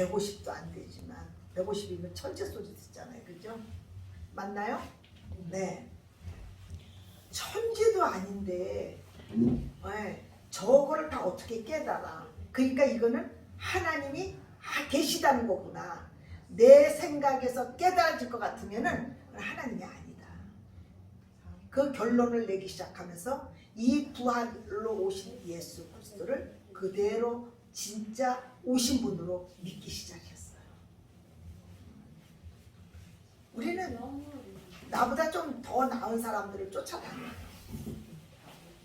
150도 안 되지만 150이면 천재 소리 듣잖아요. 그죠? 맞나요? 네. 천재도 아닌데 저거를 다 어떻게 깨달아. 그러니까 이거는 하나님이 계시다는 거구나. 내 생각에서 깨달아질 것 같으면은 하나님이 아니다. 그 결론을 내기 시작하면서 이 부활로 오신 예수 그리스도를 그대로 진짜 오신 분으로 믿기 시작했어요. 우리는 나보다 좀 더 나은 사람들을 쫓아다녀요.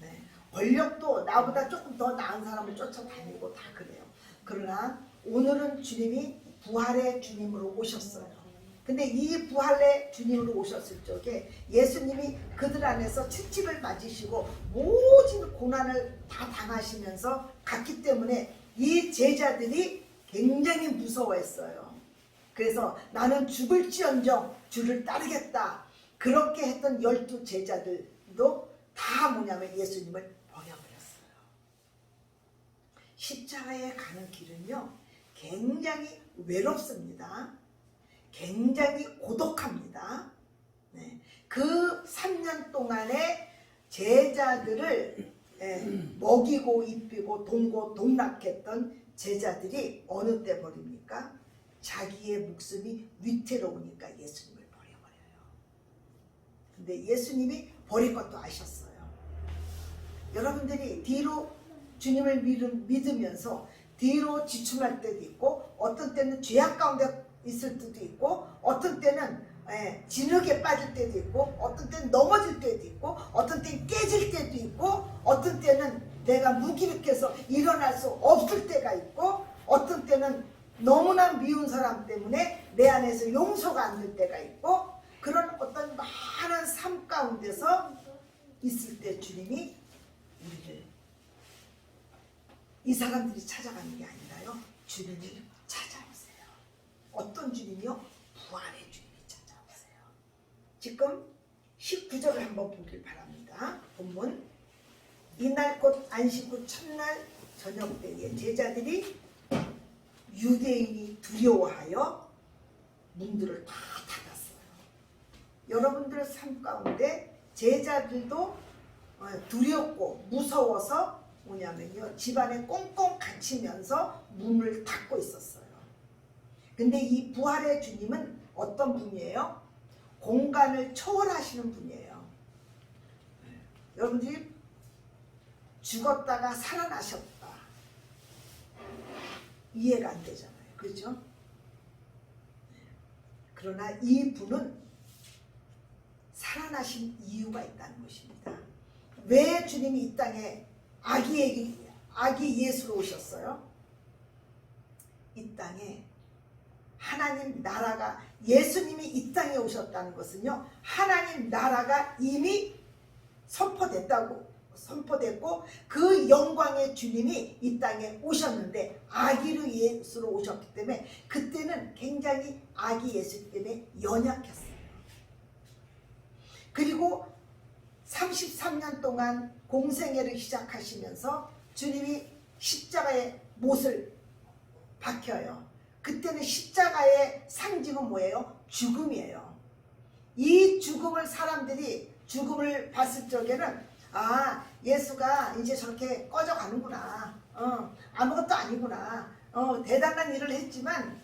네. 권력도 나보다 조금 더 나은 사람을 쫓아다니고 다 그래요. 그러나 오늘은 주님이 부활의 주님으로 오셨어요. 근데 이 부활의 주님으로 오셨을 적에 예수님이 그들 안에서 채찍을 맞으시고 모든 고난을 다 당하시면서 갔기 때문에 이 제자들이 굉장히 무서워했어요. 그래서 나는 죽을지언정 주를 따르겠다. 그렇게 했던 12 제자들도 다 뭐냐면 예수님을 버려버렸어요. 십자가에 가는 길은요 굉장히 외롭습니다. 굉장히 고독합니다. 네. 그 3년 동안에 제자들을 먹이고 입히고 동고동락했던 제자들이 어느 때 버립니까? 자기의 목숨이 위태로우니까 예수님을 버려버려요. 근데 예수님이 버릴 것도 아셨어요. 여러분들이 뒤로 주님을 믿으면서 뒤로 지춤할 때도 있고 어떤 때는 죄악 가운데 있을 때도 있고 어떤 때는 진흙에 빠질 때도 있고 어떤 때는 넘어질 때도 있고 어떤 때는 깨질 때도 있고 어떤 때는 내가 무기력해서 일어날 수 없을 때가 있고 어떤 때는 너무나 미운 사람 때문에 내 안에서 용서가 안 될 때가 있고 그런 어떤 많은 삶 가운데서 있을 때 주님이 우리를 이 사람들이 찾아가는 게 아니라요 주님이 찾아오세요. 어떤 주님이요? 부활의 주님이 찾아오세요. 지금 19절을 한번 보길 바랍니다. 본문 이날 곧 안식 후 첫날 저녁 때에 제자들이 유대인이 두려워하여 문들을 다 닫았어요. 여러분들 삶 가운데 제자들도 두렵고 무서워서 뭐냐면요 집안에 꽁꽁 갇히면서 문을 닫고 있었어요. 근데 이 부활의 주님은 어떤 분이에요? 공간을 초월하시는 분이에요. 여러분들이 죽었다가 살아나셨다. 이해가 안 되잖아요. 그렇죠? 그러나 이 분은 살아나신 이유가 있다는 것입니다. 왜 주님이 이 땅에 아기 예수로 오셨어요? 이 땅에 하나님 나라가 예수님이 이 땅에 오셨다는 것은요 하나님 나라가 이미 선포됐고 그 영광의 주님이 이 땅에 오셨는데 아기로 예수로 오셨기 때문에 그때는 굉장히 아기 예수 때문에 연약했어요. 그리고 33년 동안 공생애를 시작하시면서 주님이 십자가에 못을 박혀요. 그때는 십자가의 상징은 뭐예요? 죽음이에요. 이 죽음을 사람들이 죽음을 봤을 적에는 예수가 이제 저렇게 꺼져가는구나. 아무것도 아니구나. 대단한 일을 했지만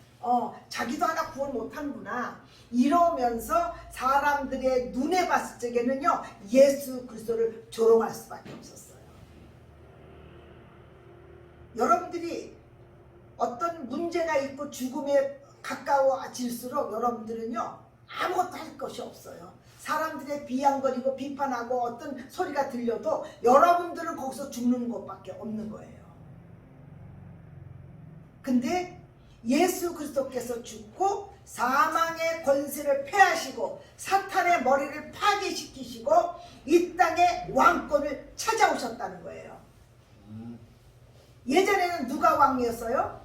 자기도 하나 구원 못하는구나. 이러면서 사람들의 눈에 봤을 적에는요 예수 그리스도를 조롱할 수밖에 없었어요. 여러분들이 어떤 문제가 있고 죽음에 가까워질수록 여러분들은요 아무것도 할 것이 없어요. 사람들의 비양거리고 비판하고 어떤 소리가 들려도 여러분들은 거기서 죽는 것밖에 없는 거예요. 근데 예수 그리스도께서 죽고 사망의 권세를 폐하시고 사탄의 머리를 파괴시키시고 이 땅에 왕권을 찾아오셨다는 거예요. 예전에는 누가 왕이었어요?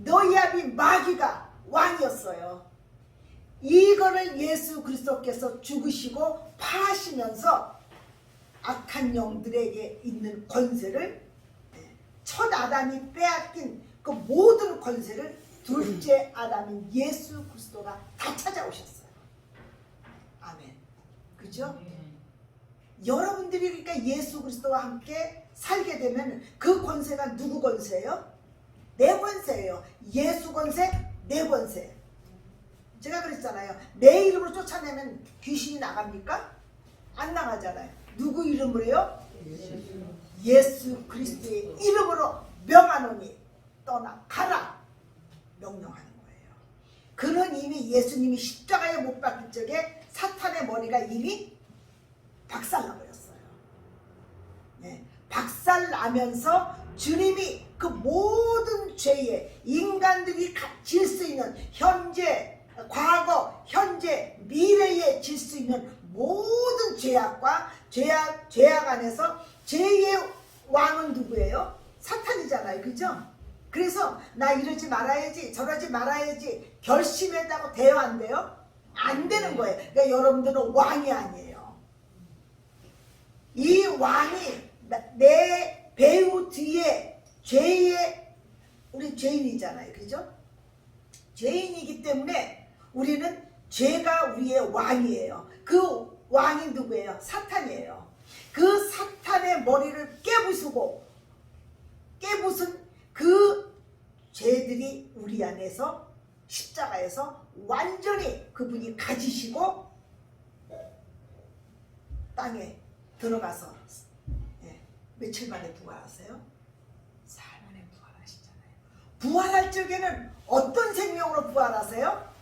너희 아비 마귀가 왕이었어요. 이거를 예수 그리스도께서 죽으시고 파하시면서 악한 영들에게 있는 권세를 첫 아담이 빼앗긴 그 모든 권세를 둘째 아담인 예수 그리스도가 다 찾아오셨어요. 아멘. 그죠? 여러분들이 그러니까 예수 그리스도와 함께 살게 되면 그 권세가 누구 권세예요? 내 권세예요. 예수 권세, 내 권세. 제가 그랬잖아요. 내 이름으로 쫓아내면 귀신이 나갑니까? 안 나가잖아요. 누구 이름으로요? 예수 그리스도의 이름으로 명하노니 떠나가라 명령하는 거예요. 그는 이미 예수님이 십자가에 못 박힐 적에 사탄의 머리가 이미 박살나버렸어요. 네, 박살나면서 주님이 그 모든 죄에 인간들이 질 수 있는 현재, 과거, 현재, 미래에 질 수 있는 모든 죄악과 죄악 안에서 죄의 왕은 누구예요? 사탄이잖아요. 그죠? 그래서 나 이러지 말아야지 저러지 말아야지 결심했다고 돼요? 안 돼요? 안 되는 거예요. 그러니까 여러분들은 왕이 아니에요. 이 왕이 내 배후 뒤에 죄의 우리 죄인이잖아요. 그죠? 죄인이기 때문에 우리는 죄가 우리의 왕이에요. 그 왕이 누구예요? 사탄이에요. 그 사탄의 머리를 깨부순 그 죄들이 우리 안에서 십자가에서 완전히 그분이 가지시고 땅에 들어가서 며칠 만에 부활하세요? 사흘 만에 부활하시잖아요. 부활할 적에는 어떤 생명으로 부활하세요?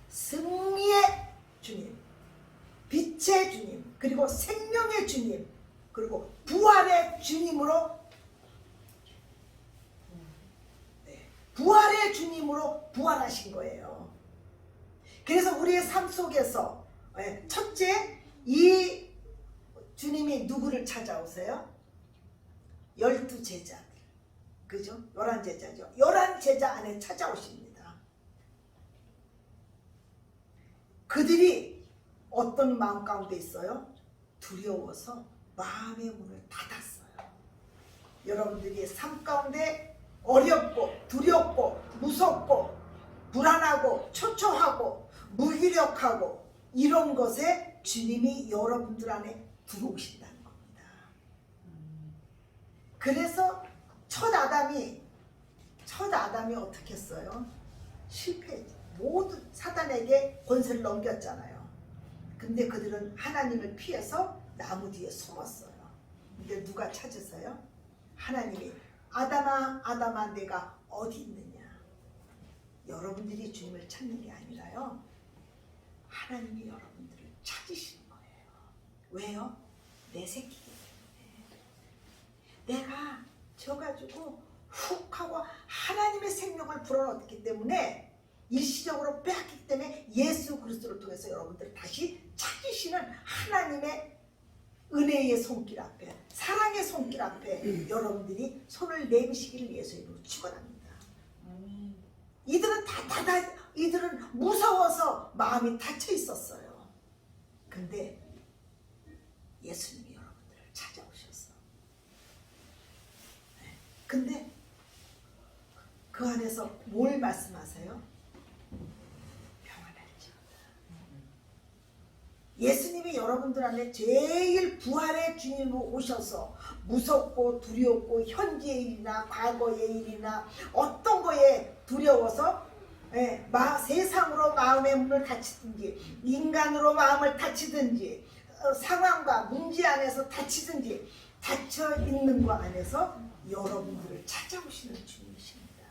승리의 주님, 빛의 주님, 그리고 생명의 주님, 그리고 부활의 주님으로 부활의 주님으로 부활하신 거예요. 그래서 우리의 삶 속에서 첫째, 이 주님이 누구를 찾아오세요? 12제자들. 그죠? 11제자죠. 11제자 안에 찾아오십니다. 그들이 어떤 마음 가운데 있어요? 두려워서 마음의 문을 닫았어요. 여러분들이 삶 가운데 어렵고 두렵고 무섭고 불안하고 초초하고 무기력하고 이런 것에 주님이 여러분들 안에 들어오신다는 겁니다. 그래서 첫 아담이 어떻게 했어요? 실패했죠. 모두 사단에게 권세를 넘겼잖아요. 근데 그들은 하나님을 피해서 나무 뒤에 숨었어요. 근데 누가 찾으세요? 하나님이 아담아 아담아 내가 어디 있느냐. 여러분들이 주님을 찾는 게 아니라요, 하나님이 여러분들을 찾으시는 거예요. 왜요? 내 새끼기 때문에. 내가 져가지고 훅 하고 하나님의 생명을 불어넣었기 때문에, 일시적으로 빼앗기 때문에 예수 그리스도를 통해서 여러분들을 다시 찾으시는 하나님의 은혜의 손길 앞에, 사랑의 손길 앞에 여러분들이 손을 내미시기를 예수의 이름으로 축원합니다. 이들은 무서워서 마음이 닫혀 있었어요. 근데 예수님이 여러분들을 찾아오셨어. 근데 그 안에서 뭘 말씀하세요? 예수님이 여러분들 안에 제일 부활의 주님으로 오셔서 무섭고 두렵고 현재의 일이나 과거의 일이나 어떤 거에 두려워서 세상으로 마음의 문을 닫히든지 인간으로 마음을 닫히든지 상황과 문제 안에서 닫히든지 닫혀 있는 거 안에서 여러분들을 찾아오시는 주님이십니다.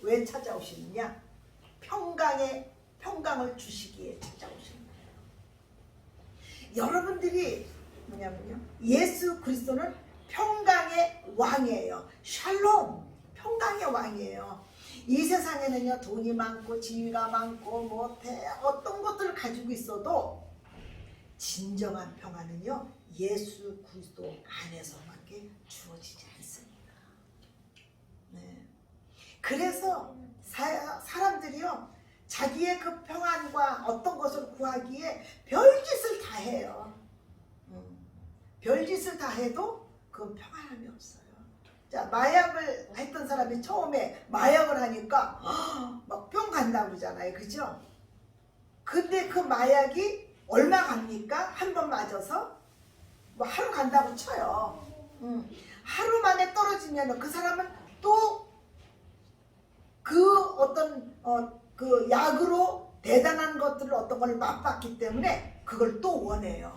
왜 찾아오시느냐? 평강을 주시기에 찾아오시는 거예요. 여러분들이 뭐냐면요, 예수 그리스도는 평강의 왕이에요. 샬롬, 평강의 왕이에요. 이 세상에는요, 돈이 많고 지위가 많고 어떤 것들을 가지고 있어도 진정한 평안은요, 예수 그리스도 안에서밖에 주어지지 않습니다. 네. 그래서 사람들이요, 자기의 그 평안과 어떤 것을 구하기에 별짓을 다 해요. 별짓을 다 해도 그건 평안함이 없어요. 자, 마약을 했던 사람이 처음에 마약을 하니까 막 뿅 간다고 그러잖아요. 그죠? 근데 그 마약이 얼마 갑니까? 한 번 맞아서 뭐 하루 간다고 쳐요. 하루 만에 떨어지면 그 사람은 또 그 어떤 그 약으로 대단한 것들을 어떤 걸 맛봤기 때문에 그걸 또 원해요.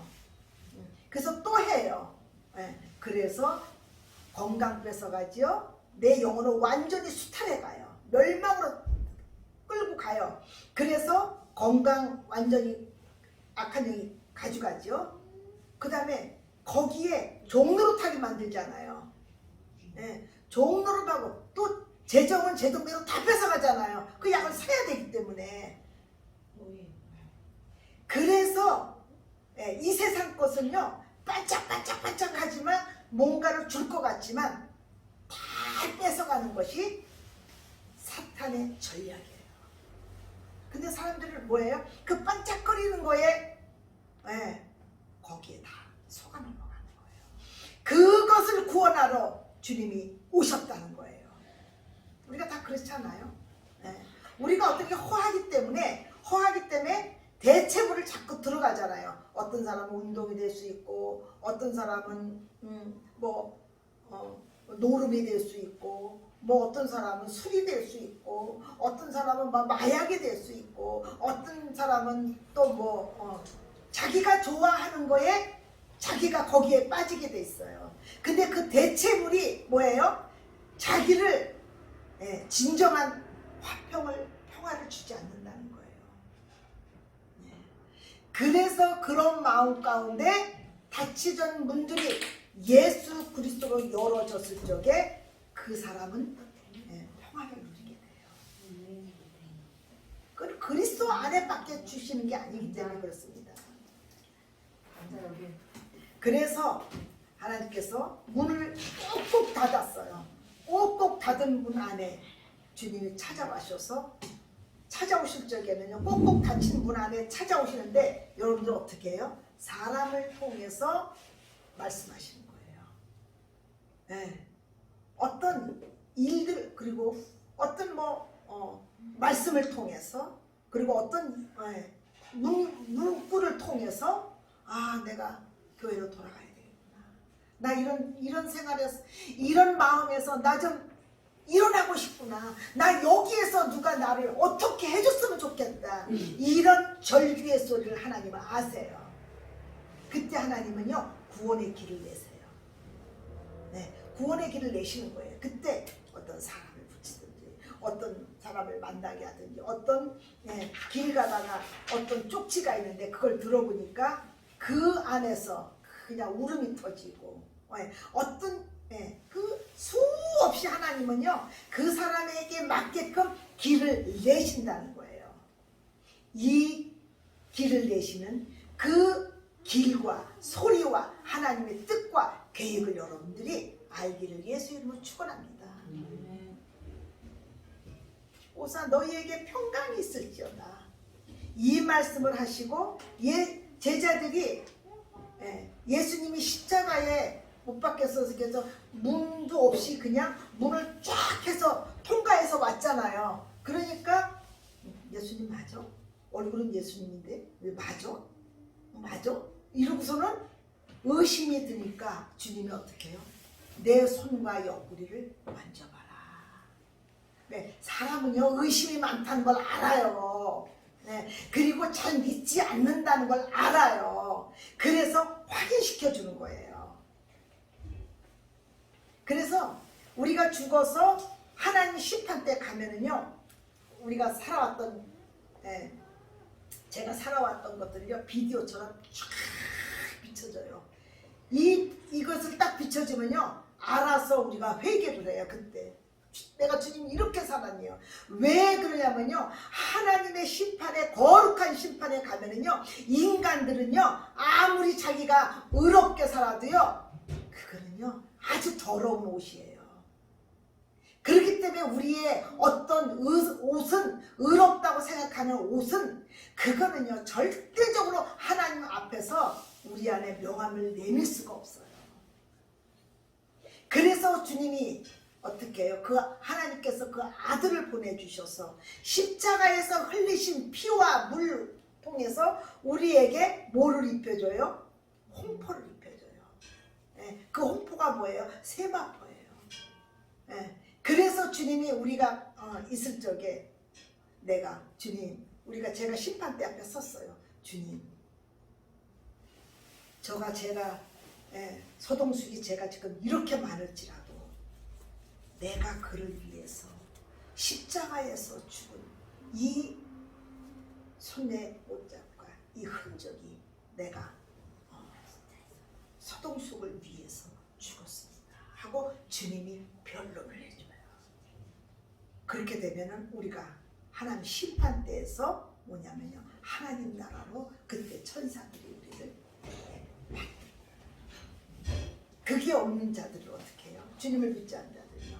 그래서 또 해요. 그래서 건강 뺏어가지요. 내 영혼을 완전히 수탈해 가요. 멸망으로 끌고 가요. 그래서 건강 완전히 악한 영이 가져가죠. 그 다음에 거기에 종노릇하게 만들잖아요. 종노릇하고 또 재정은 재정대로 다 뺏어가잖아요. 그 약을 사야 되기 때문에. 그래서 이 세상 것은요 반짝반짝반짝하지만 뭔가를 줄 것 같지만 다 뺏어가는 것이 사탄의 전략이에요. 근데 사람들은 뭐예요? 그 반짝거리는 거에 거기에 다 속아 넘어가는 거예요. 그것을 구원하러 주님이 오셨다는 거예요. 우리가 다 그렇잖아요. 우리가 어떻게 허하기 때문에 대체물을 자꾸 들어가잖아요. 어떤 사람은 운동이 될 수 있고, 어떤 사람은 노름이 될 수 있고, 뭐 어떤 사람은 술이 될 수 있고, 어떤 사람은 마약이 될 수 있고, 어떤 사람은 또 자기가 좋아하는 거에 자기가 거기에 빠지게 돼 있어요. 근데 그 대체물이 뭐예요? 자기를 진정한 평화를 주지 않는다는 거예요. 그래서 그런 마음 가운데 닫히던 문들이 예수 그리스도로 열어졌을 적에 그 사람은 평화를 누리게 돼요. 그리스도 안에밖에 주시는 게 아니기 때문에 그렇습니다. 그래서 하나님께서 문을 꼭꼭 닫았어요. 꼭꼭 닫은 문 안에 주님이 찾아오실 적에는요 꼭꼭 닫힌 문 안에 찾아오시는데 여러분들 어떻게 해요? 사람을 통해서 말씀하시는 거예요. 어떤 일들 그리고 어떤 말씀을 통해서 그리고 어떤 문구를 통해서 내가 교회로 돌아가야 되겠구나. 나 이런 생활에서 이런 마음에서 나 좀 일어나고 싶구나. 나 여기에서 누가 나를 어떻게 해줬으면 좋겠다. 이런 절규의 소리를 하나님은 아세요. 그때 하나님은요 구원의 길을 내세요. 구원의 길을 내시는 거예요. 그때 어떤 사람을 붙이든지 어떤 사람을 만나게 하든지 어떤 길 가다가 어떤 쪽지가 있는데 그걸 들어보니까 그 안에서 그냥 울음이 터지고 어떤 그 수없이 하나님은요 그 사람에게 맞게끔 길을 내신다는 거예요. 이 길을 내시는 그 길과 소리와 하나님의 뜻과 계획을 여러분들이 알기를 예수 이름으로 축원합니다. 오사 너희에게 평강이 있을지어다. 이 말씀을 하시고 제자들이 예수님이 십자가에 못 박혔어서 그래서 문도 없이 그냥 문을 쫙 해서 통과해서 왔잖아요. 그러니까 예수님 맞아? 얼굴은 예수님인데 왜 맞아? 맞아? 이러고서는 의심이 드니까 주님이 어떻게 해요? 내 손과 옆구리를 만져봐라. 사람은요 의심이 많다는 걸 알아요. 그리고 잘 믿지 않는다는 걸 알아요. 그래서 확인시켜 주는 거예요. 그래서 우리가 죽어서 하나님 심판 때 가면은요 우리가 살아왔던 제가 살아왔던 것들이요 비디오처럼 쫙 비춰져요. 이것을 딱 비춰주면요 알아서 우리가 회개를 해요. 그때 내가 주님 이렇게 살았네요. 왜 그러냐면요 하나님의 심판에 거룩한 심판에 가면은요 인간들은요 아무리 자기가 의롭게 살아도요 그거는요 아주 더러운 옷이에요. 그렇기 때문에 우리의 어떤 옷은 의롭다고 생각하는 옷은 그거는요 절대적으로 하나님 앞에서 우리 안에 명함을 내밀 수가 없어요. 그래서 주님이 어떻게 해요? 그 하나님께서 그 아들을 보내주셔서 십자가에서 흘리신 피와 물 통해서 우리에게 뭐를 입혀줘요? 홍포를 입혀줘요. 예, 그 홍포가 뭐예요? 세마포예요. 예, 그래서 주님이 우리가 있을 적에 내가 주님, 제가 심판대 앞에 섰어요. 주님, 제가 서동숙이 제가 지금 이렇게 많을지라도 내가 그를 위해서 십자가에서 죽은 이 손의 못잡과 이 흔적이 내가 서동숙을 위해서 죽었습니다 하고 주님이 변론을 해줘요. 그렇게 되면은 우리가 하나님 심판대에서 뭐냐면요, 하나님 나라로 그때 천사들이 우리를 그게 없는 자들을 어떻게 해요? 주님을 믿지 않는 자들이요.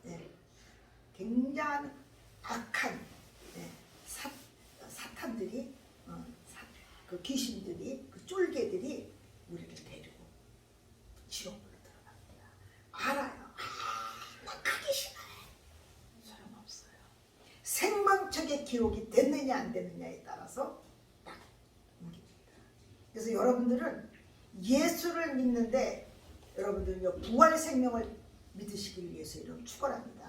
네. 굉장한 악한 사탄들이 그 귀신들이 그 쫄개들이 우리를 데리고 지옥으로 들어갑니다. 알아요. 가기 싫어요. 소용없어요. 생명책의 기록이 됐느냐 안 됐느냐에 따라서 딱 옮깁니다. 그래서 여러분들은 예수를 믿는데 여러분들은 부활 생명을 믿으시기 위해서 이런 축원합니다.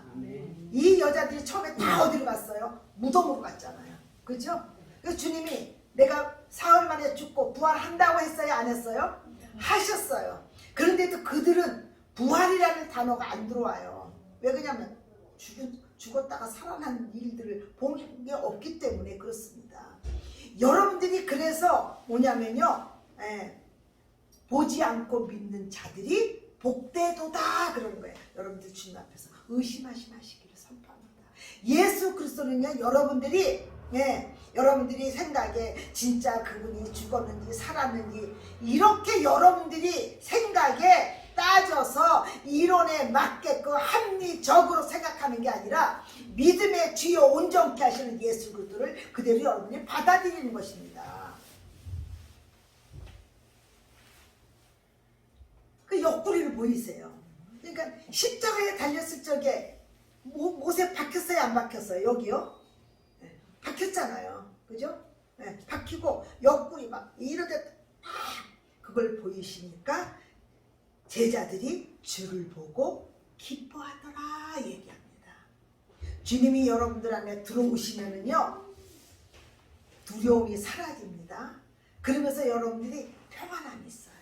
이 여자들이 처음에 다 어디로 갔어요? 무덤으로 갔잖아요. 그죠? 그래서 주님이 내가 사흘 만에 죽고 부활한다고 했어요? 안 했어요? 하셨어요. 그런데도 그들은 부활이라는 단어가 안 들어와요. 왜 그러냐면 죽었다가 살아난 일들을 본 게 없기 때문에 그렇습니다. 여러분들이 그래서 뭐냐면요, 보지 않고 믿는 자들이 복되도다 그러는 거예요. 여러분들 주님 앞에서 의심하지 마시기를 선포합니다. 예수 그리스도는요, 여러분들이 생각에 진짜 그분이 죽었는지 살았는지 이렇게 여러분들이 생각에 따져서 이론에 맞게끔 합리적으로 생각하는 게 아니라 믿음의 주요 온전케 하시는 예수 그리스도를 그대로 여러분이 받아들이는 것입니다. 그 옆구리를 보이세요. 그러니까 십자가에 달렸을 적에 못에 박혔어요, 안 박혔어요? 여기요? 네, 박혔잖아요. 그죠? 네, 박히고 옆구리 막 이러듯 그걸 보이시니까 제자들이 주를 보고 기뻐하더라 얘기합니다. 주님이 여러분들 안에 들어오시면은요, 두려움이 사라집니다. 그러면서 여러분들이 평안함이 있어요.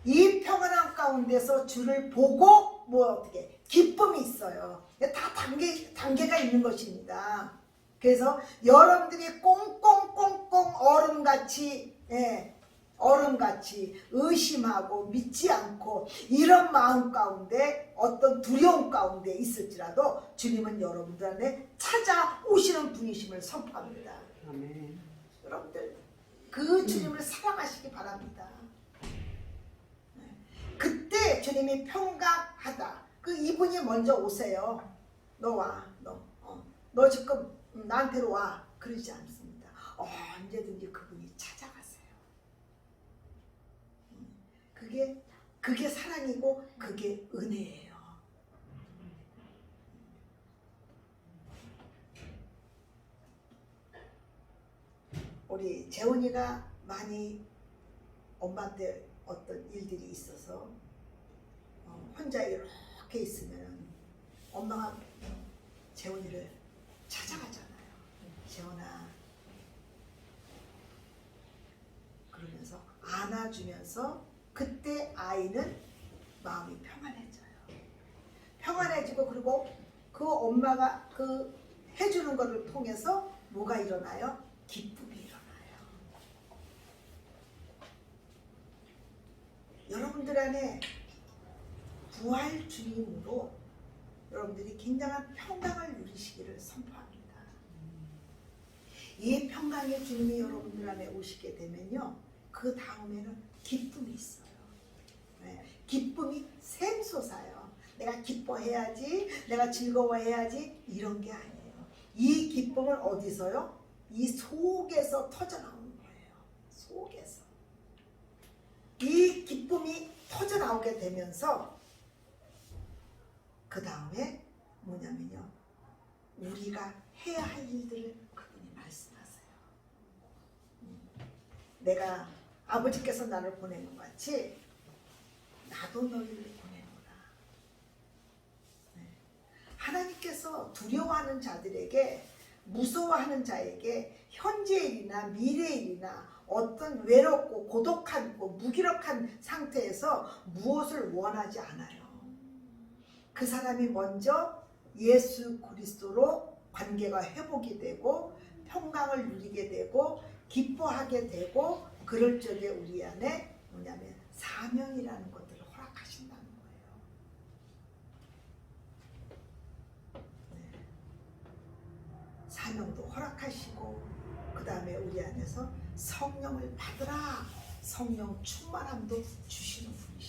이 평안함 가운데서 주를 보고 어떻게 기쁨이 있어요. 다 단계가 있는 것입니다. 그래서 여러분들이 꽁꽁꽁꽁 얼음같이 의심하고 믿지 않고 이런 마음 가운데 어떤 두려움 가운데 있을지라도 주님은 여러분들 안에 찾아오시는 분이심을 선포합니다. 아멘. 여러분들 그 주님을 사랑하시기 바랍니다. 그때 주님이 평강하다. 그 이분이 먼저 오세요. 너 와. 너 지금 나한테로 와. 그러지 않습니다. 언제든지 그분이 찾아가세요. 그게 사랑이고 그게 은혜예요. 우리 재훈이가 많이 엄마한테 어떤 일들이 있어서 혼자 이렇게 있으면 엄마가 재훈이를 찾아가잖아요. 재훈아, 그러면서 안아주면서 그때 아이는 마음이 평안해져요. 평안해지고 그리고 그 엄마가 그 해주는 것을 통해서 뭐가 일어나요? 기쁨이 일어나요. 여러분들 안에 부활 주님으로 여러분들이 굉장한 평강을 누리시기를 선포합니다. 이 평강의 주님이 여러분들 안에 오시게 되면요, 그 다음에는 기쁨이 있어요. 기쁨이 샘솟아요. 내가 기뻐해야지, 내가 즐거워해야지 이런 게 아니에요. 이 기쁨은 어디서요? 이 속에서 터져나오는 거예요. 속에서. 이 기쁨이 터져 나오게 되면서 그 다음에 뭐냐면요, 우리가 해야 할 일들을 그분이 말씀하세요. 내가 아버지께서 나를 보내는 것 같이 나도 너희를 보내노라. 네. 하나님께서 두려워하는 자들에게, 무서워하는 자에게 현재의 일이나 미래의 일이나 어떤 외롭고 고독한 무기력한 상태에서 무엇을 원하지 않아요. 그 사람이 먼저 예수 그리스도로 관계가 회복이 되고 평강을 누리게 되고 기뻐하게 되고, 그럴 적에 우리 안에 뭐냐면 사명이라는 것들을 허락하신다는 거예요. 네. 사명도 허락하시고, 그 다음에 우리 안에서 성령을 받으라, 성령 충만함도 주시는 분이시죠.